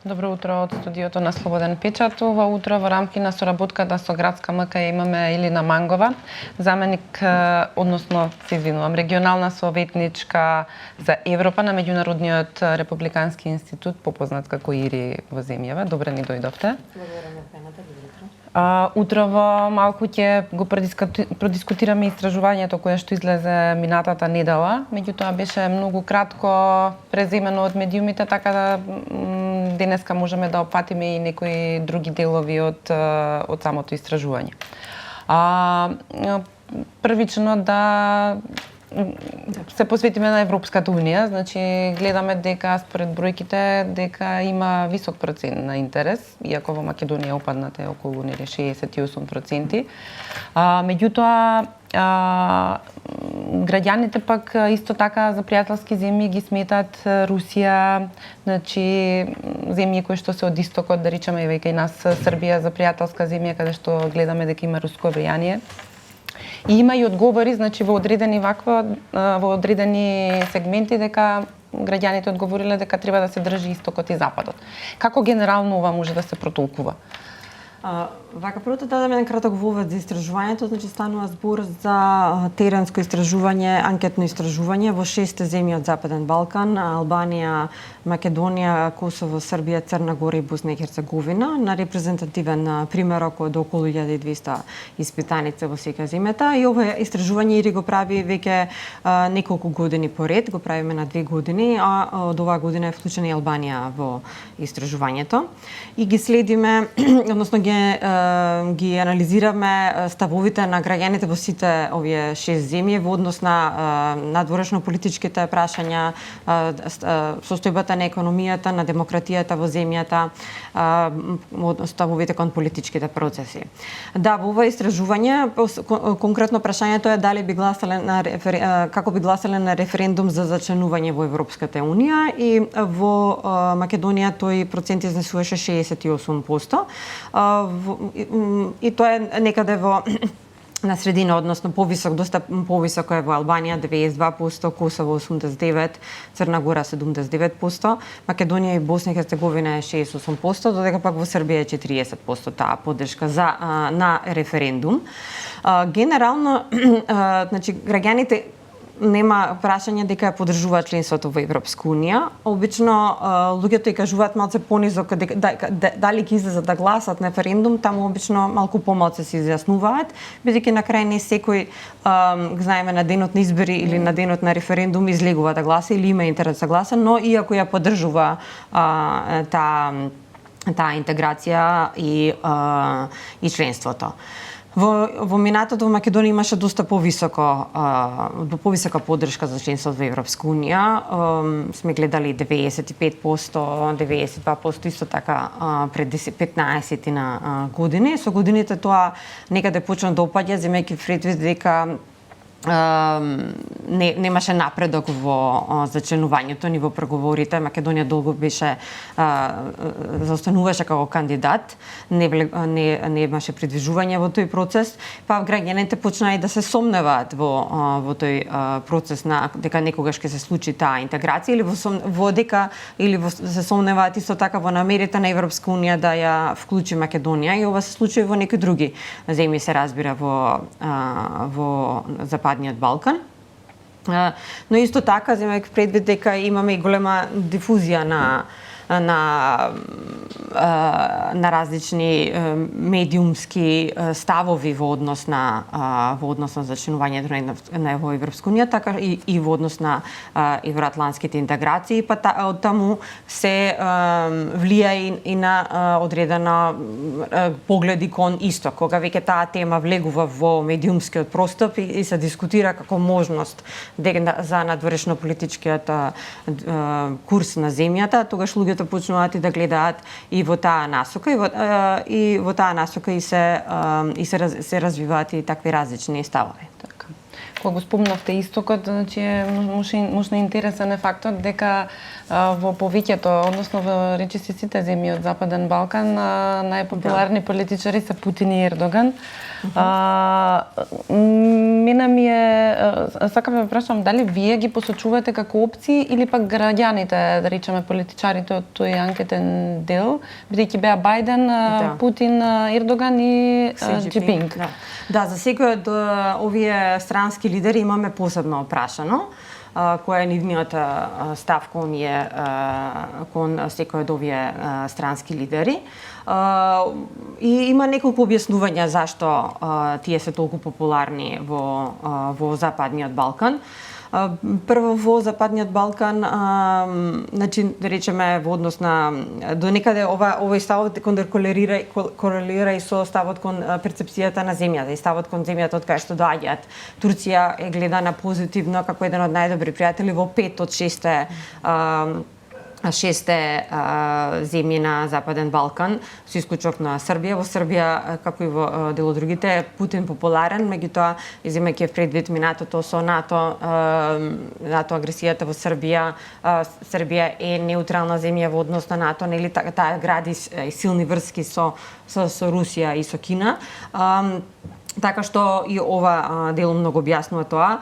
Добро утро од студиото на Слободен печат. Ова утро во рамки на соработката со градска МК имаме Илина Мангова, заменик, односно се извинувам, регионална советничка за Европа на Меѓународниот републикански институт, попознат како ИРИ во земјава. Добре ни дојдовте. Благодарам на пената, добро утро. Утрово малку ќе го продискутираме истражувањето кое што излезе минатата недела, меѓутоа беше многу кратко преземено од медиумите, така да денеска можеме да опфатиме и некои други делови од самото истражување. Првично да се посветиме на Европската унија, значи гледаме дека според бројките дека има висок процент на интерес, иако во Македонија опаднате околу 68%. Меѓутоа граѓаните пак исто така за пријателски земји ги сметат Русија, значи земји кои што се од истокот, да речеме и кај нас Србија за пријателска земја каде што гледаме дека има руско влијание. И има и одговори, значи во одредени сегменти дека граѓаните одговориле дека треба да се држи истокот и западот. Како генерално ова може да се протолкува? Вака, првото да дадеме краток вовед за истражувањето, значи станува збор за теренско истражување, анкетно истражување во 6 земји од Западен Балкан: Албанија, Македонија, Косово, Србија, Црна Гора и Босна и Херцеговина, на репрезентативен примерок од околу 1200 испитаници во секоја земјата. И ова истражување ИРИ го прави веќе неколку години поред, го правиме на 2 години, а од оваа година е вклучена и Албанија во истражувањето. И ги следиме, односно ги анализираме ставовите на граѓаните во сите овие 6 земји во однос на надворешно политичките прашања, состојбата на економијата, на демократијата во земјата, ставовите кон политичките процеси. Да, во ова истражување конкретно прашањето е дали би гласале како би гласале на референдум за зачленување во Европската унија, и во Македонија тој процент изнесуваше 68%. И тоа е некаде во на средина, односно повисок, доста повисоко е во Албанија 92%, Косово 89%, Црна Гора 79%, Македонија и Босна и Херцеговина е 68%, додека пак во Србија е 40% таа поддршка за на референдум. Генерално, значи граѓаните нема прашање дека ја поддржуваат членството во Европска унија. Обично луѓето и кажуваат малце понизок дали ќе излезат да гласат на референдум, таму обично малку помалку се изјаснуваат, бидејќи на крај не секој знаеме на денот на избори или на денот на референдум излегува да гласа или има интерес да гласа, но иако ја поддржува таа интеграција и членството. Во минатото во Македонија имаше доста повисока поддршка за членство во Европска унија. Сме гледали 95%, 92% исто така пред 15 години. Со годините тоа некаде почна да опаѓа, земејќи предвид дека немаше напредок во зачленувањето ни во преговорите. Македонија долго беше заостануваше како кандидат, не имаше придвижување во тој процес, па граѓаните почнаа и да се сомневаат во тој процес на дека некогаш ќе се случи таа интеграција, или се сомневаат исто така во намерите на Европска унија да ја вклучи Македонија, и ова се случи во некои други земји, се разбира во Западниот Балкан. Но исто така, земејќи предвид дека имаме и голема дифузија на различни медиумски ставови во однос на зачленувањето на Европска унија, така и во однос на евроатлантските интеграции, па од таму се влија и на одредена погледи кон исток, кога веќе таа тема влегува во медиумскиот простор и се дискутира како можност за надворешно политичкиот курс на земјата, тогаш луѓето почнуваат и да гледаат и во таа насока, и во таа насока и се развиваат и такви различни ставови. Кога го спомнавте истокот, значи можно интересен е фактот дека во повеќето, односно во речиси сите земји од Западен Балкан, најпопуларни политичари се Путин и Ердоган. Мене ми е, сакам да ве прашам, дали вие ги посочувате како опции или пак граѓаните, да речеме политичарите од тој анкетен дел, бидејќи беа Бајден, Путин, Ердоган и Джипинг. Да, за секој од овие странски лидери имаме посебно прашано кој е нивниот став кон секој од овие странски лидери. И има неколку објаснувања зашто тие се толку популарни во Западниот Балкан. Прво, во Западниот Балкан, значи, да речеме, во однос на до некаде овој ставот корелира и со ставот кон перцепцијата на земјата и ставот кон земјата од кај што доаѓаат. Турција е гледана позитивно како еден од најдобри пријатели во 5 од 6 земји на Западен Балкан, со исклучок на Србија. Во Србија, како и во дел од другите, Путин популарен, меѓутоа, иземајќи предвид минатото со НАТО агресијата во Србија, Србија е неутрална земја во однос на НАТО, нели таа гради силни врски со Русија и со Кина. Така што и ова дело многу објаснува тоа.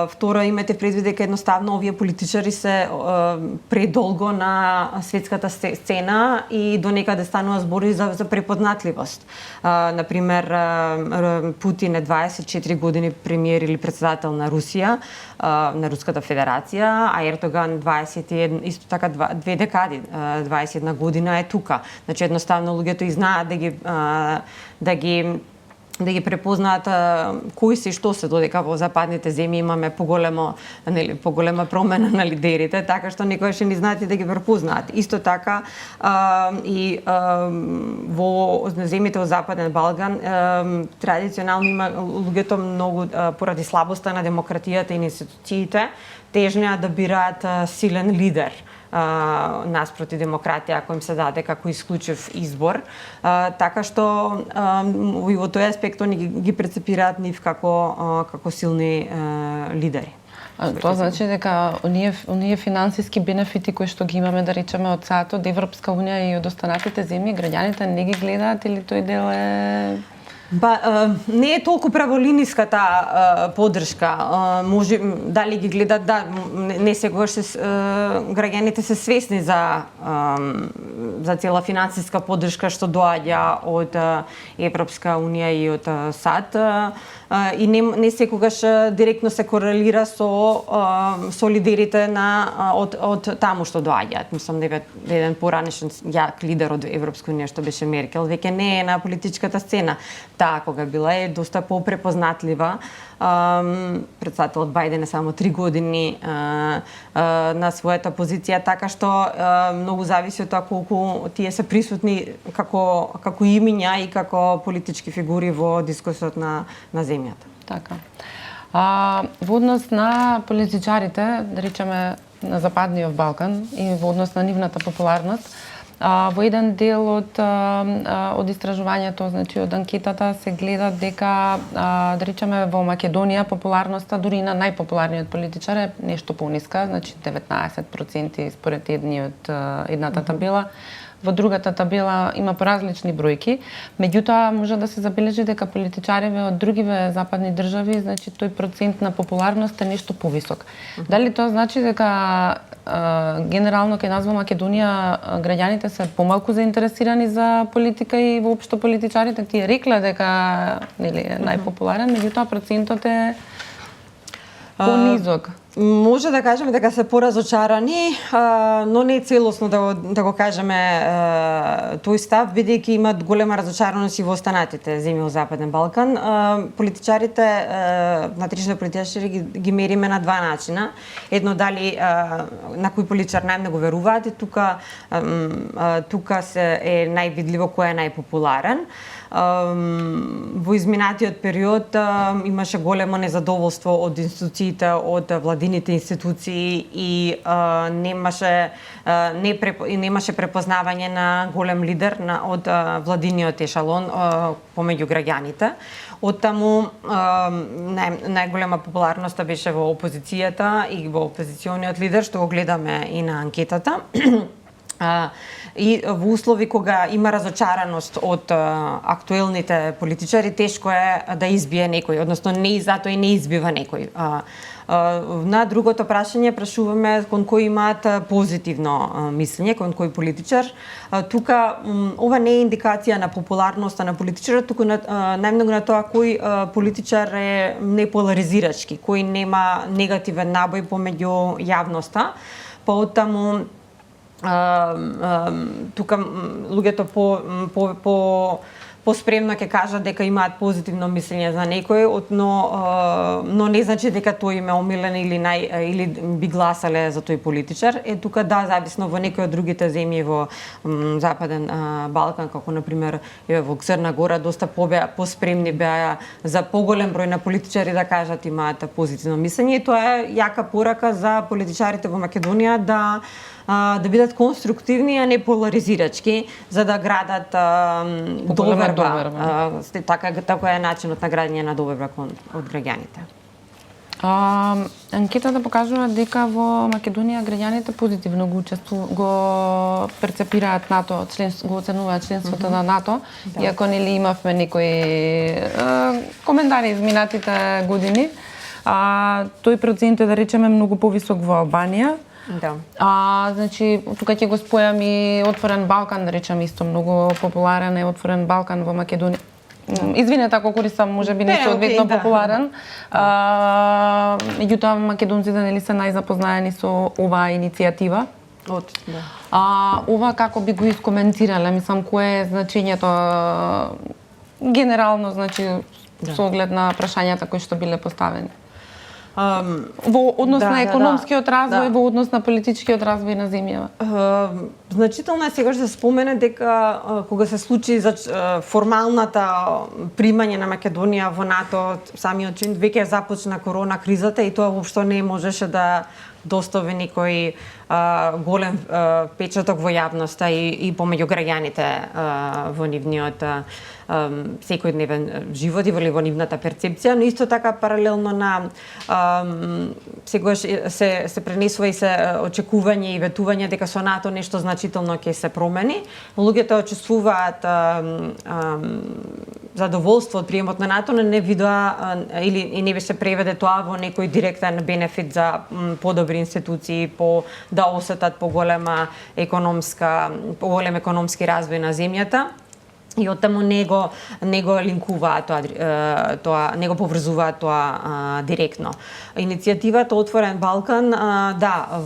Второ, имате предвид дека едноставно овие политичари се предолго на светската сцена и до некаде станува збори за препознатливост. Например, Путин е 24 години премиер или председател на Русија, на Руската Федерација, а Ердоган 21, исто така 2 декади, 21 година е тука. Значи едноставно луѓето и знаат да ги препознаат кои се и што се, додека во западните земји имаме поголема промена на лидерите, така што некојаш не знаат и да ги препознаат. Исто така и во земјите во Западен Балкан традиционално има луѓето многу поради слабоста на демократијата и институциите тежнеа да бираат силен лидер наспроти демократија, ако им се даде како исклучив избор. Така што и во тој аспект они ги прецепираат нив како силни лидери. Тоа значи дека оние финансиски бенефити кои што ги имаме, да речеме, од САД, од Европска унија и од останатите земји, граѓаните не ги гледаат или тој дел е... Не е толку праволиниската поддршка. Може дали ги гледат, да, не сегогаш граѓаните се свесни за цела финансиска поддршка што доаѓа од Европска унија и од САД и не секогаш директно се корелира со лидерите од таму што доаѓаат. Мислам дека еден поранешен јак лидер од Европска унија што беше Меркел веќе не е на политичката сцена. Таа кога била е доста попрепознатлива. Председателот Бајден е само 3 години на својата позиција, така што многу зависи од тоа колку тие се присутни како имиња и како политички фигури во дискусот на земјата. Така. Во однос на политичарите, да речеме на Западниот Балкан и во однос на нивната популарност, во еден дел од истражувањето, значи од анкетата, се гледа дека, да речеме, во Македонија популарноста дури на најпопуларниот политичар е нешто пониска, значи 19% според едната табела. Во другата табела има поразлични бројки, меѓутоа може да се забележи дека политичариве од другиве западни држави, значи тој процент на популарност е нешто повисок. Дали тоа значи дека генерално кај нас во Македонија граѓаните се помалку заинтересирани за политика и воопшто политичарите? Тие рекле дека нели е најпопуларен, меѓутоа процентот е понизок. Може да кажеме дека се поразочарани, но не целосно да го кажеме тој став, бидејќи имат голема разочараност и во останатите земји во Западен Балкан. Политичарите, внатрешните политичари ги мериме на два начина. Едно, дали на кој политичар најмногу веруваат и тука се е највидливо кој е најпопуларен. Во изминатиот период имаше големо незадоволство од институциите, од владењето владините институции и немаше препознавање на голем лидер од владиниот ешалон помеѓу граѓаните. Оттаму најголема популарноста беше во опозицијата и во опозициониот лидер, што го гледаме и на анкетата. И во услови кога има разочараност од актуелните политичари, тешко е да избие некој, односно затоа и не избива некој. На другото прашање прашуваме кон кој имаат позитивно мислење, кон кој политичар. Тука ова не е индикација на популарноста на политичарот, туку најмногу на тоа кој политичар е неполаризирачки, кој нема негативен набој помеѓу јавноста. Па оттаму тука луѓето поспремно ќе кажат дека имаат позитивно мислење за некој, но не значи дека тој им е омилен или би гласале за тој политичар. Тука зависно во некои од другите земји во Западен Балкан, како на пример во Црна Гора, доста поспремни беа за поголем број на политичари да кажат имаат позитивно мислење, и тоа е јака порака за политичарите во Македонија да бидат конструктивни, а не поларизирачки, за да градат доверба. Така е начинот на градење на доверба од граѓаните. Анкетата покажува дека во Македонија граѓаните позитивно го перцепираат НАТО, го оценуваат членството на НАТО, иако нели имавме некои коментари изминатите години. Тој процент е, да речеме, многу повисок во Албанија. Да. Значи, тука ќе го спојам и Отворен Балкан, да речем, исто многу популарен е Отворен Балкан во Македонија. Извинете ако користам можеби несоодветно популарен. Меѓутоа македонците нели се најзапознаени со оваа иницијатива. Ова како би го искоментирале, мислам, кое е значењето генерално, значи, со оглед на прашањата кои што биле поставени? Во однос на економскиот развој, во однос на политичкиот развој на земјава? Значително е сегаш да спомене дека кога се случи формалната примање на Македонија во НАТО, самиот чин, веќе започна корона кризата и тоа воопшто не можеше да достави некој голем печаток во јавноста и помеѓу граѓаните во нивниот секојдневен живот и во нивната перцепција, но исто така паралелно на сегаш се пренесува и се очекување и ветување дека со НАТО нешто значително ќе се промени. Луѓето очувствуваат задоволство од приемот на НАТО, но не видоа или не беше преведе тоа во некој директен бенефит за подобри институции, да осетат поголем економски развој на земјата. И оттаму не го линкуваат тоа, не го поврзуваат тоа директно. Иницијативата Отворен Балкан,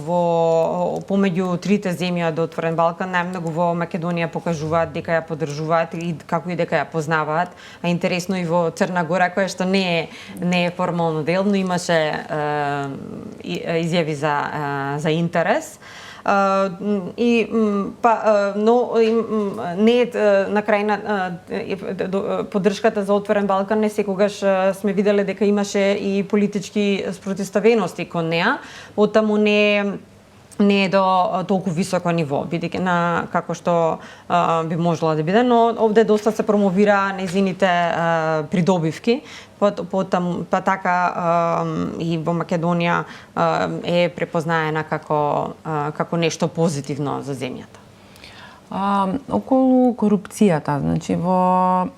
во помеѓу трите земји од Отворен Балкан, најмногу во Македонија покажуваат дека ја поддржуваат и како и дека ја познаваат. Интересно и во Црна Гора, која што не е формално дел, но имаше изјави за интерес. Но не е на крај поддршката за Отворен Балкан, не секогаш сме виделе дека имаше и политички спротивставености кон неа, оттаму не е до толку високо ниво, бидејќи како што би можела да биде, но овде доста се промовира незините придобивки, па така и во Македонија е препознаена како нешто позитивно за земјата. Околу корупцијата, значи во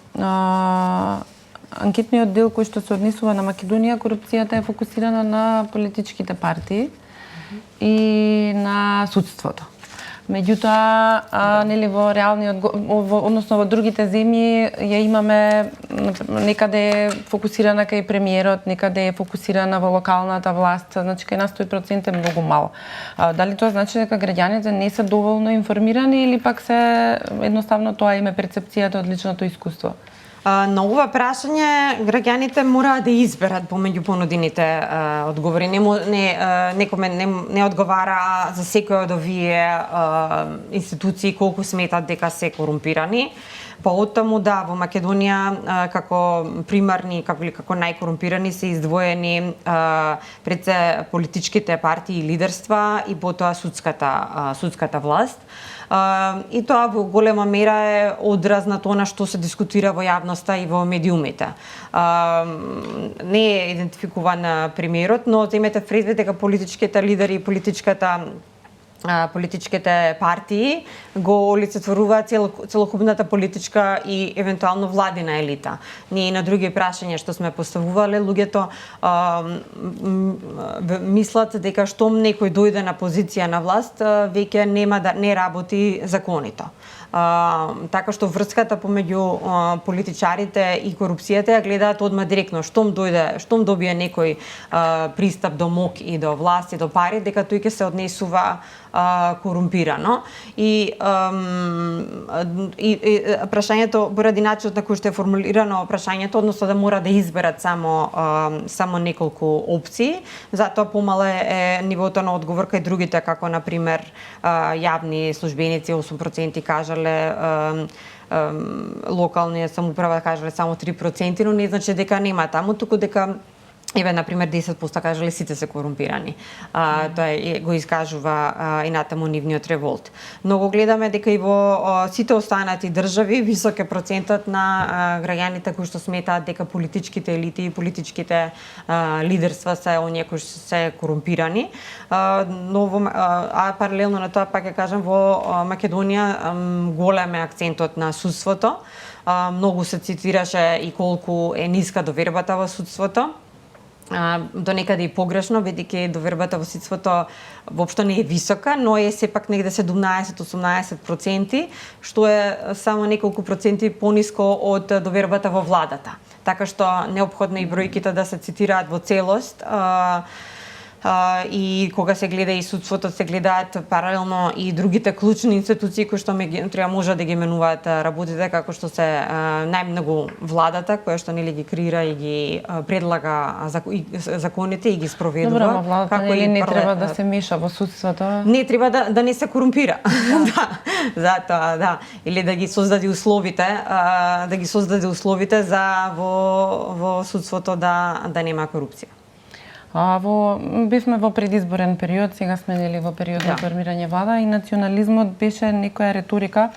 анкетниот дел кој што се однесува на Македонија, корупцијата е фокусирана на политичките партии и на судството. Меѓутоа, нели во реалниот, односно во другите земји ја имаме некаде фокусирана кај премиерот, некаде е фокусирана во локалната власт, значи кај нас тој процент е многу мал. Дали тоа значи дека граѓаните не се доволно информирани или пак се едноставно тоа им е перцепцијата од личното искуство? На ова прашање граѓаните мора да изберат помеѓу понудените одговори. Не одговара за секој од овие институции колку сметат дека се корумпирани. Па оттаму да, во Македонија како примарни, како најкорумпирани се издвоени пред се политичките партии и лидерства и потоа судската власт. И тоа во голема мера е одраз на тоа што се дискутира во јавноста и во медиумите. Не е идентификуван примерот, но земете предвид дека политичките лидери и политичките партии го олицетворуваат целокупната политичка и евентуално владина елита. Ние и на други прашања што сме поставувале, луѓето мислат дека штом некој дојде на позиција на власт, веќе нема да не работи законито. Така што врската помеѓу политичарите и корупцијата ја гледаат одма директно. Штом добие некој пристап до мок и до власт и до пари, дека тој ќе се однесува корумпирано. И прашањето, поради начинот на кој што е формулирано прашањето, односно да мора да изберат само неколку опции, затоа помало е нивото на одговор кај другите, како на пример јавни службеници 8% кажале, локални самоуправа кажале само 3%, но не значи дека нема таму, туку дека на пример 10% кажале сите се корумпирани. Тоа го искажува и натаму нивниот револт. Но го гледаме дека и во сите останати држави висок е процентот на граѓаните кои што сметаат дека политичките елити и политичките лидерства се оние кои што се корумпирани. Но паралелно на тоа, пак ќе кажам, во Македонија голем е акцентот на судството. Многу се цитираше и колку е ниска довербата во судството. До некаде и погрешно, бидејќи довербата во судството воопшто не е висока, но е сепак негде 17-18%, што е само неколку проценти пониско од довербата во владата. Така што неопходно и бројките да се цитираат во целост. И кога се гледа и судството, се гледаат паралелно и другите клучни институции кои што може да ги менуваат работите, како што се најмногу владата, која што нели ги креира и ги предлага законите и ги спроведува. Добро, владата не треба да се меша во судството. Не треба да не се корумпира. Да, затоа, да. Или да ги создаде условите за во судството да нема корупција. Бевме во предизборен период, сега сме нели во период на формирање влада и национализмот беше некоја риторика,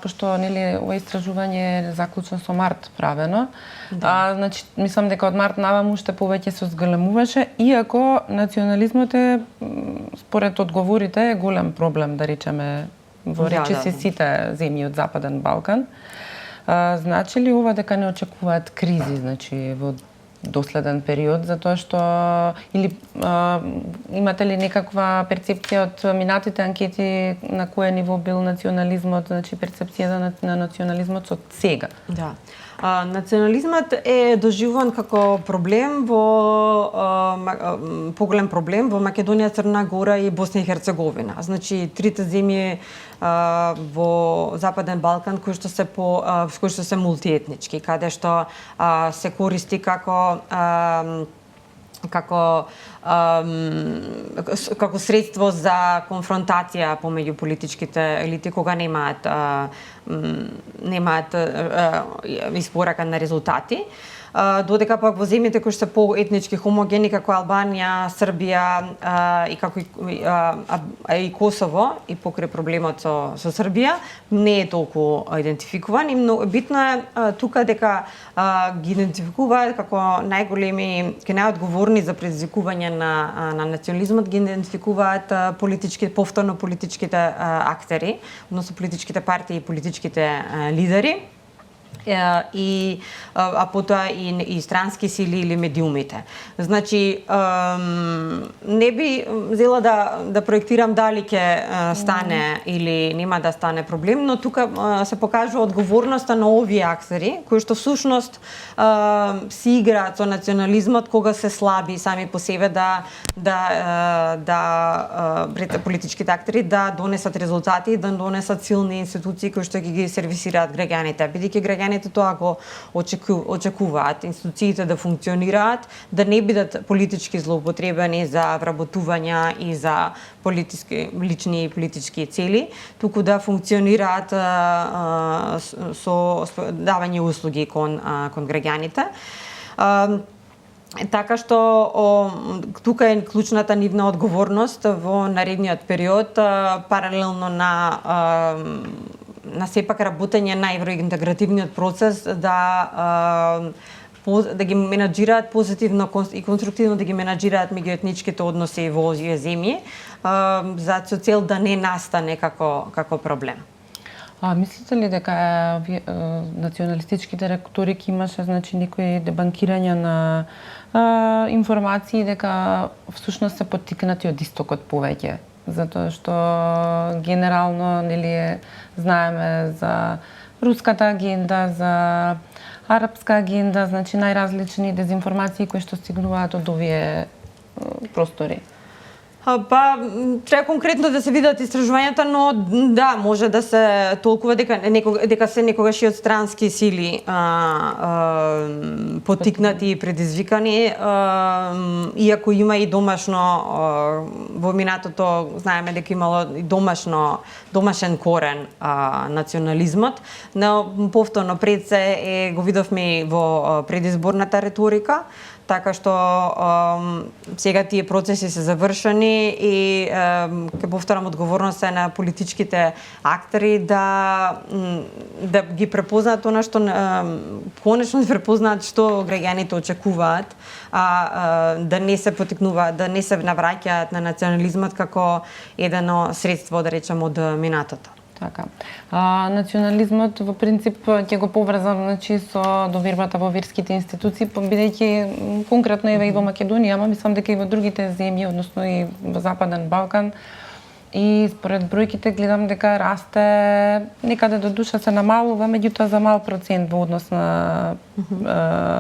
пошто нели ова истражување е заклучно со март правено. Значи мислам дека од март наваму уште повеќе се зголемуваше, иако национализмот е според одговорите е голем проблем, да речеме, во речиси сите земји од Западен Балкан. Значи ли ова дека не очекуваат кризи, значи во доследен период, затоа што или имате ли некаква перцепција од минатите анкети на кое ниво бил национализмот, значи перцепцијата на национализмот со сега? Да. Национализмот е доживуван како проблем поголем проблем во Македонија, Црна Гора и Босна и Херцеговина. Значи трите земји во Западен Балкан кои што се мултиетнички, каде што се користи како средство за конфронтација помеѓу политичките елити кога немаат испорака на резултати. Додека пак во земјите кои се поетнички хомогени како Албанија, Србија и Косово и покрај проблемот со Србија не е толку идентификуван и битно е тука дека ги идентификуваат како најодговорни за предизвикување на национализмот, ги идентификуваат повторно политичките актери, односно политичките партии и политичките лидери. А потоа и странски сили или медиумите. Значи, не би зела да проектирам дали ќе стане или нема да стане проблем, но тука се покажува одговорноста на овие актери, кои што всушност си играат со национализмот кога се слаби сами по себе пред политичките актери да донесат резултати, да донесат силни институции кои што ги сервисираат граѓаните. Бидејќи граѓаните граѓаните тоа го очекуваат, институциите да функционираат, да не бидат политички злоупотребени за вработувања и за лични и политички цели, туку да функционираат со давање услуги кон граѓаните. Така што тука е клучната нивна одговорност во наредниот период, паралелно на сепак работење на евроинтегративниот процес, да ги менаџираат позитивно и конструктивно, да ги менаџираат меѓуетничките односи во овие земји, со цел да не настане како проблем. Мислите ли дека националистичките реторики имаше, значи, некои дебанкирања на информации, дека всушност се поттикнати од истокот повеќе? Затоа што генерално, нели, знаеме за руската агенда, за арапска агенда, значи најразлични дезинформации кои што стигнуваат од овие простори. Па, треба конкретно да се видат истражувањата, но да, може да се толкува дека се некогаш и од странски сили поттикнати и предизвикани, иако има и домашно, во минатото знаеме дека имало и домашен корен национализмот, но повторно пред се го видовме во предизборната реторика, така што сега тие процеси се завршени и ќе повторам, одговорност е на политичките актери да ги препознаат она што конечно да препознаат што граѓаните очекуваат, да не се поттикнуваат, да не се навраќаат на национализмот како едно средство, да речем, од минатото. Така. Национализмот во принцип ќе го поврзам, значи, со довербата во верските институции, бидејќи конкретно и во Македонија, ама мислам дека и во другите земји, односно и во Западен Балкан, и според бројките гледам дека расте, некаде до душа се намалува, меѓутоа за мал процент во однос на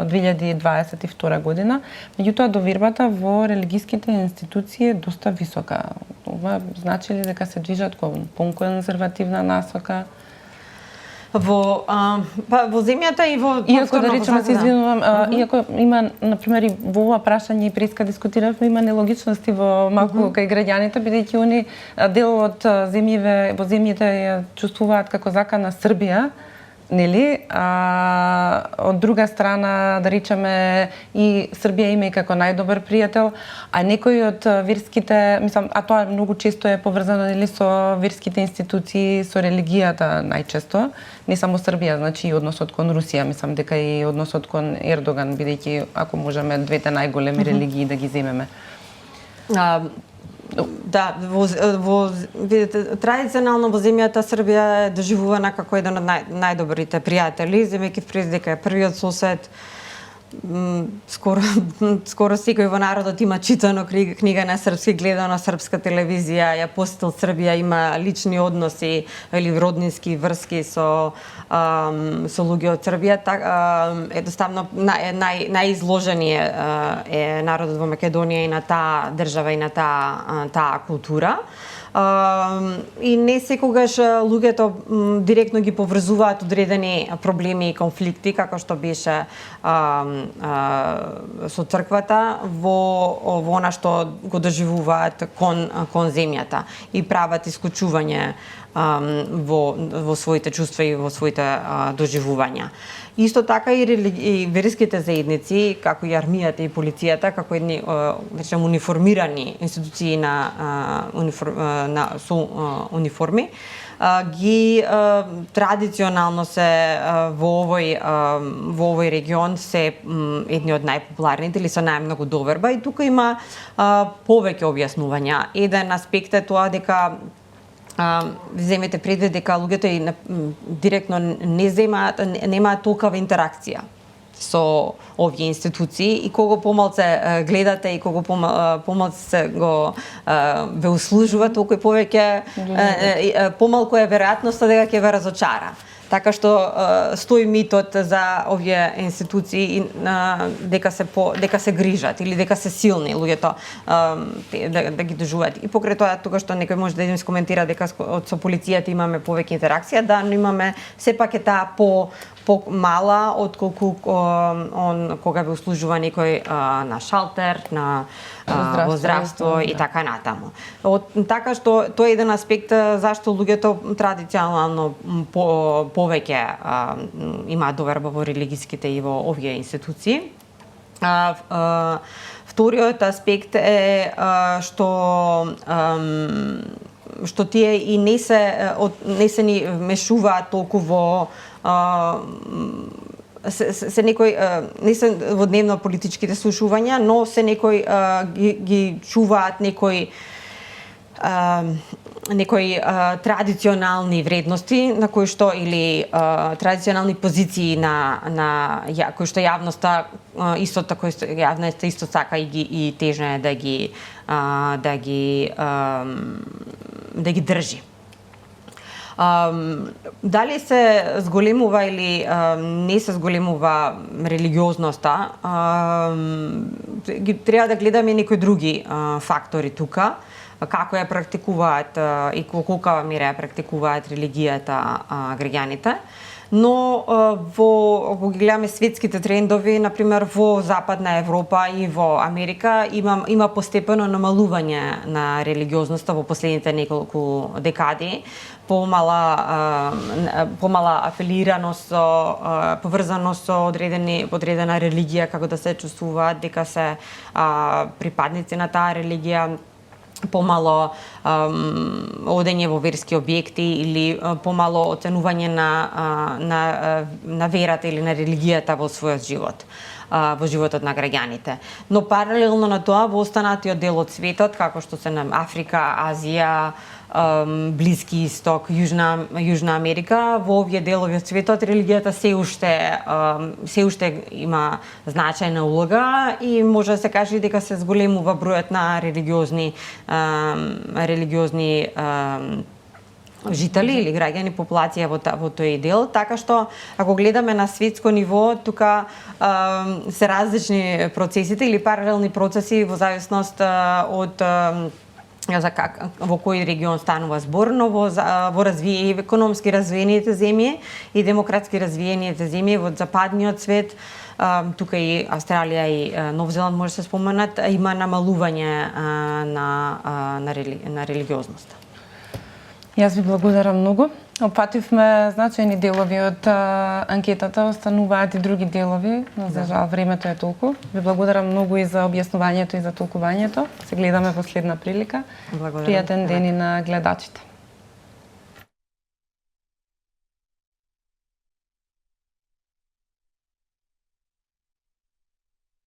2022 година. Меѓутоа довербата во религиските институции е доста висока. Ова значи ли дека се движат кон конзервативна насока? Во земјата и во иако да речеме, се извинувам, иако има на пример и во ова прашање и преска дискутиравме, има нелогичности во малку кај граѓаните, бидејќи они дел од во земјите ја чувствуваат како закана Србија, нели? Од друга страна, да речеме, и Србија има и како најдобар пријател, а некои од верските, мислам, а тоа многу често е поврзано, нели, со верските институции, со религијата најчесто, не само Србија, значи и односот кон Русија, мислам дека и односот кон Ердоган, бидејќи ако можеме двете најголеми религии да ги земеме. Да, видите, традиционално во земјата Србија е доживувана како еден од најдобрите пријатели, земејќи пред дека е првиот сосед, скоро секој во народот има читано книга на српски, гледано српска телевизија, ја посетил Србија, има лични односи или роднински врски со луѓе од Србија, едноставно најизложени е народот во Македонија и на таа држава и на таа култура. И не секогаш луѓето директно ги поврзуваат одредени проблеми и конфликти, како што беше со црквата во она што го доживуваат кон земјата и прават исклучување во своите чувства и во своите доживувања. Исто така и верските заедници, како и армијата и полицијата, како едни речем униформирани институции со униформи, ги традиционално се во овој регион се едни од најпопуларните или со најмногу доверба, и тука има повеќе објаснувања. Еден аспект е тоа дека земете предвид дека луѓето и директно немаат толкова интеракција со овие институции, и кога помалце гледате и кога помалце го ве услужува, толку повеќе помалку е веројатноста дека ќе ве разочара. Така што стои митот за овие институции дека се грижат или дека се силни луѓето да ги дожуваат. И покрај тоа тука што некој може да им скоментира дека со полицијата имаме повеќе интеракција, да, но имаме сепак е таа по-мала отколку кога ве услужува некој на шалтер, на во здравство и така натаму. Така што тоа е еден аспект зашто луѓето традиционално повеќе имаат доверба во религиските и во овие институции. Вториот аспект е што тие и не се ни мешуваат толку во се некои не се во дневно политичките слушувања, но се некои ги чуваат некои традиционални вредности на кои што или традиционални позиции на кои што јавноста исто така јавноста исто сака и тежна е да ги држи. Дали се зголемува или не се зголемува религиозноста, треба да гледаме некои други фактори тука, како ја практикуваат и колка мера ја практикуваат религијата граѓаните. Но ако гледаме светските трендови, например во Западна Европа и во Америка има постепено намалување на религиозноста во последните неколку декади, помала афилираност поврзаност со одредена религија, како да се чувствуваат дека се припадници на таа религија, помало одење во верски објекти или помало оценување на верата или на религијата во својот живот, во животот на граѓаните. Но паралелно на тоа во останатиот дел од светот, како што се на Африка, Азија, Блиски Исток, Јужна Америка, во овие делови од светот религијата се уште има значајна улога и може да се каже дека се зголемува бројот на религиозни жители или граѓани, популација во тој дел, така што ако гледаме на светско ниво, тука се различни процесите или паралелни процеси во зависност од во кој регион станува збор, но во економски развиените земји и демократски развиените земји во западниот свет, тука и Австралија и Нов Зеланд може да се споменат, има намалување на религиозноста. Јас ви благодарам многу. Опативме значајни делови од анкетата, остануваат и други делови, но за жал времето е толку. Ви благодарам многу и за објаснувањето и за толкувањето. Се гледаме во следна прилика. Благодарам. Пријатен ден и на гледачите.